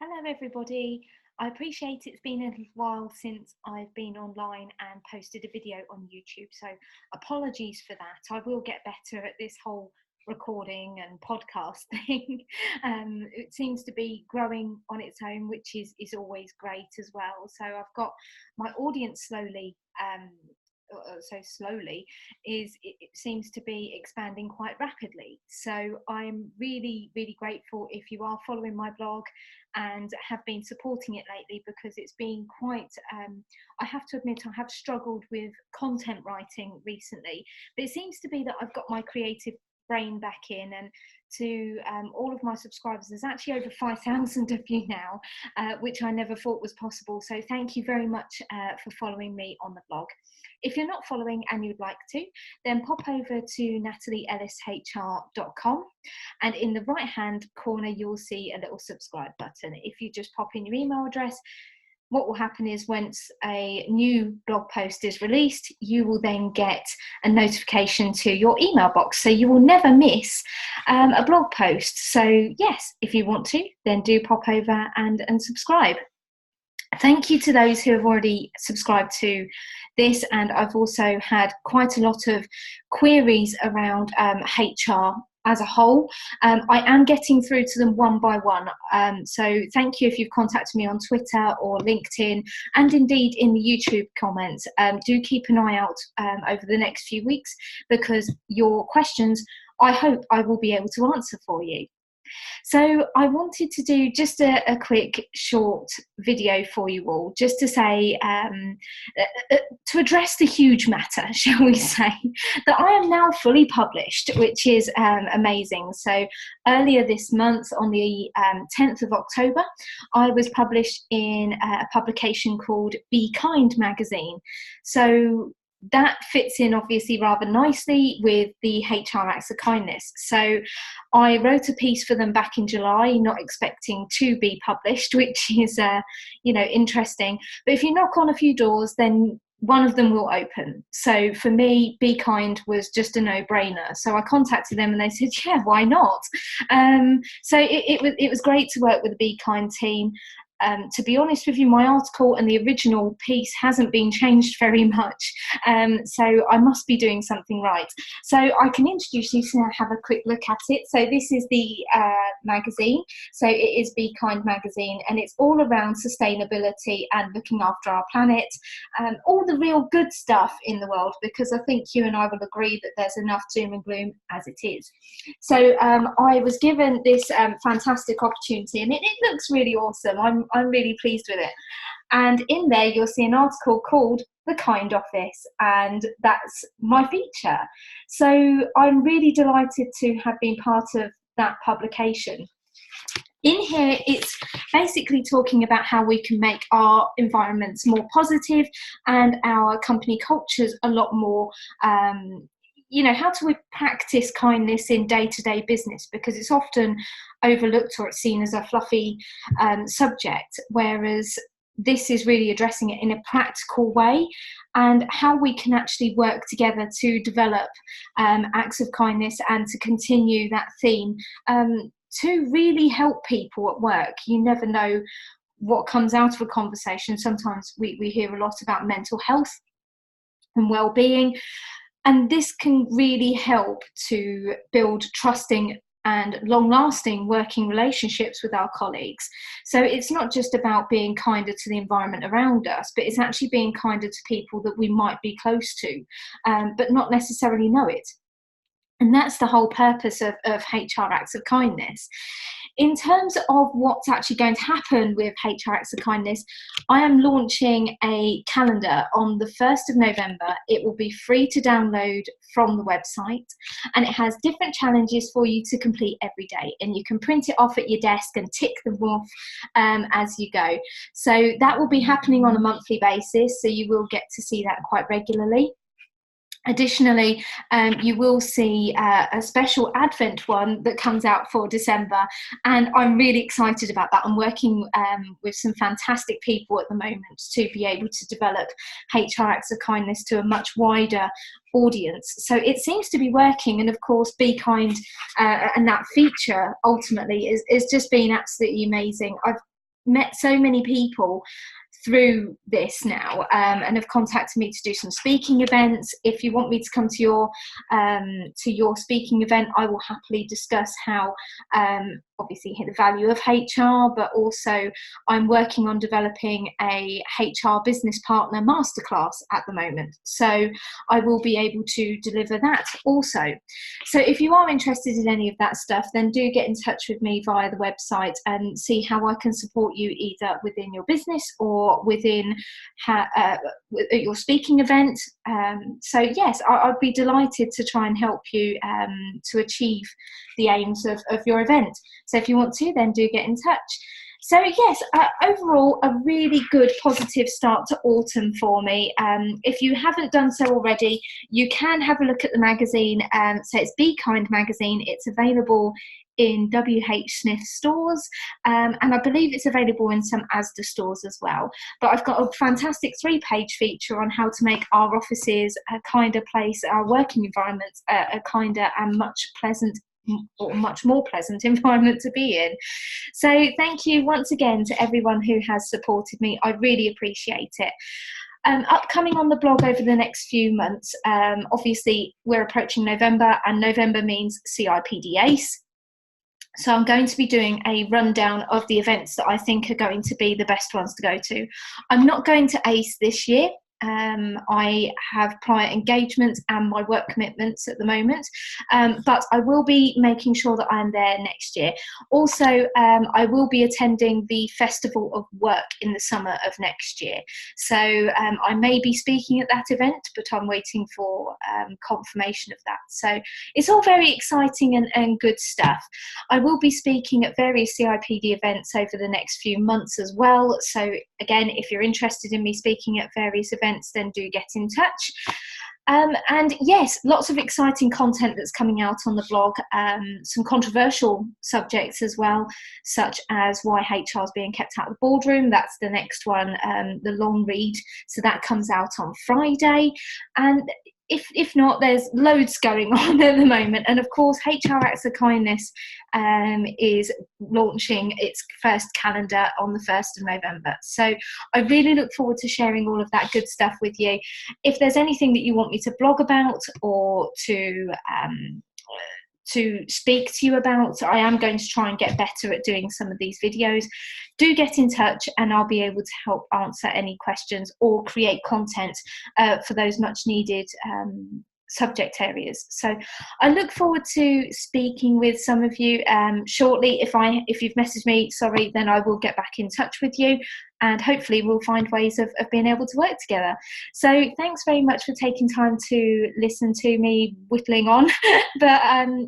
Hello, everybody. I appreciate it's been a little while since I've been online and posted a video on YouTube, so apologies for that. I will get better at this whole recording and podcast thing. It seems to be growing on its own, which is always great as well. So I've got my audience slowly it seems to be expanding quite rapidly. So I'm really grateful if you are following my blog and have been supporting it lately, because it's been quite I have to admit, I have struggled with content writing recently, but it seems to be that I've got my creative brain back in. And to all of my subscribers, there's actually over 5,000 of you now, which I never thought was possible. So thank you very much for following me on the blog. If you're not following and you'd like to, then pop over to natalieellishr.com, and in the right hand corner you'll see a little subscribe button. If you just pop in your email address, what will happen is once a new blog post is released, you will then get a notification to your email box, so you will never miss a blog post. So yes, if you want to, then do pop over and subscribe. Thank you to those who have already subscribed to this, and I've also had quite a lot of queries around HR as a whole. I am getting through to them one by one, so thank you if you've contacted me on Twitter or LinkedIn, and indeed in the YouTube comments. Do keep an eye out over the next few weeks, because your questions, I hope I will be able to answer for you. So I wanted to do just a quick short video for you all, just to say, to address the huge matter, shall we say, that I am now fully published, which is amazing. So earlier this month, on the 10th of October, I was published in a publication called Be Kind magazine. So that fits in obviously rather nicely with the HR Acts of Kindness. So I wrote a piece for them back in July, not expecting to be published, which is interesting. But if you knock on a few doors, then one of them will open. So for me, Be Kind was just a no-brainer. So I contacted them and they said, yeah, why not? So it was great to work with the Be Kind team. To be honest with you, my article and the original piece hasn't been changed very much, so I must be doing something right. So I can introduce you to have a quick look at it. So this is the magazine. So it is Be Kind magazine, and it's all around sustainability and looking after our planet, all the real good stuff in the world, because I think you and I will agree that there's enough doom and gloom as it is. So I was given this fantastic opportunity, and it looks really awesome. I'm really pleased with it. And in there, you'll see an article called The Kind Office, and that's my feature. So I'm really delighted to have been part of that publication. In here, it's basically talking about how we can make our environments more positive and our company cultures a lot more how do we practice kindness in day-to-day business, because it's often overlooked or it's seen as a fluffy subject, whereas this is really addressing it in a practical way, and how we can actually work together to develop acts of kindness and to continue that theme to really help people at work. You never know what comes out of a conversation. Sometimes we hear a lot about mental health and well-being, and this can really help to build trusting and long-lasting working relationships with our colleagues. So it's not just about being kinder to the environment around us, but it's actually being kinder to people that we might be close to, but not necessarily know it. And that's the whole purpose of HR Acts of Kindness. In terms of what's actually going to happen with HR Acts of Kindness, I am launching a calendar on the 1st of November. It will be free to download from the website, and it has different challenges for you to complete every day, and you can print it off at your desk and tick them off as you go. So that will be happening on a monthly basis, so you will get to see that quite regularly. Additionally, you will see a special Advent one that comes out for December, and I'm really excited about that. I'm working with some fantastic people at the moment to be able to develop HR Acts of Kindness to a much wider audience. So it seems to be working, and of course Be Kind and that feature ultimately is just been absolutely amazing. I've met so many people through this now, and have contacted me to do some speaking events. If you want me to come to your speaking event, I will happily discuss how obviously the value of HR, but also I'm working on developing a HR business partner masterclass at the moment, so I will be able to deliver that also. So if you are interested in any of that stuff, then do get in touch with me via the website and see how I can support you either within your business or within your speaking event. So yes, I'd be delighted to try and help you to achieve the aims of your event. So if you want to, then do get in touch. So yes, overall, a really good positive start to autumn for me. If you haven't done so already, you can have a look at the magazine. So it's Be Kind magazine. It's available in WH Smith stores, and I believe it's available in some Asda stores as well. But I've got a fantastic 3-page feature on how to make our offices a kinder place, our working environments a kinder and much more pleasant environment to be in. So thank you once again to everyone who has supported me. I really appreciate it. Upcoming on the blog over the next few months, obviously we're approaching November, and November means CIPD ACE. So I'm going to be doing a rundown of the events that I think are going to be the best ones to go to. I'm not going to ACE this year. I have prior engagements and my work commitments at the moment, but I will be making sure that I'm there next year. Also, I will be attending the Festival of Work in the summer of next year. So I may be speaking at that event, but I'm waiting for confirmation of that. So it's all very exciting and good stuff. I will be speaking at various CIPD events over the next few months as well. So again, if you're interested in me speaking at various events, then do get in touch. And yes, lots of exciting content that's coming out on the blog, some controversial subjects as well, such as why HR is being kept out of the boardroom. That's the next one, the long read. So that comes out on Friday. And if not, there's loads going on at the moment. And of course, HR Acts of Kindness is launching its first calendar on the 1st of November. So I really look forward to sharing all of that good stuff with you. If there's anything that you want me to blog about or to speak to you about, I am going to try and get better at doing some of these videos. Do get in touch and I'll be able to help answer any questions or create content for those much needed subject areas. So I look forward to speaking with some of you shortly. If you've messaged me, sorry, then I will get back in touch with you, and hopefully we'll find ways of being able to work together. So thanks very much for taking time to listen to me whittling on. But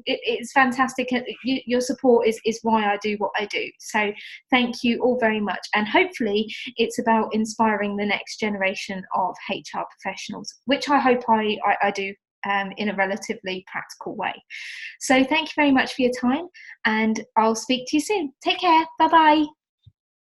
it's fantastic. Your support is why I do what I do. So thank you all very much. And hopefully it's about inspiring the next generation of HR professionals, which I hope I do in a relatively practical way. So thank you very much for your time, and I'll speak to you soon. Take care. Bye-bye.